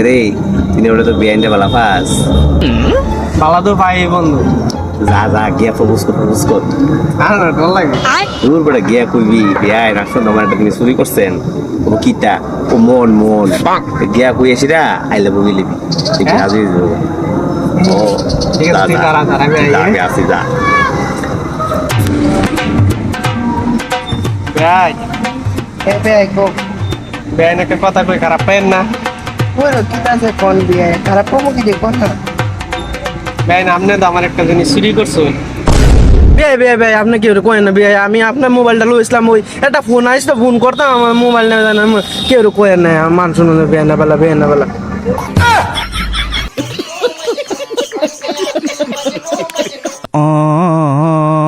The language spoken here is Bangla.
রে তিনি ওটা তো বিয়াইন্ডে বালা পাস বালা তো পাই বন্ধু যা যা গিয়া প্রপোজ কর আর না ডর লাগে দূর বেটা গিয়া কইবি বিয়াই রাখছো আমার একটা তুমি চুরি করছেন ও কিতা ও মন গিয়া কই আসিরা আই লাভ ইউ লিবি ঠিক আছে আজই ও ঠিক আছে তুই দাঁড়া আমি আমি আসি যা ভাই এ ভাই কো বেআইন একটা কথা কই খারাপ পাইন না বলো কি আছে কোন বিয়ে খারাপ কমো কি যে কথা বেআইন আপনি তো আমার একটা জিনিস চুরি করছেন বিয়ে বিয়ে বিয়ে আপনি কি করেন না বিয়ে আমি আপনার মোবাইলটা লইছিলাম ওই একটা ফোন আসতো ফোন করতাম আমার মোবাইল নেই জানেন কেউ কয়েন না মান শুনুন বিয়ে না বেলা Oh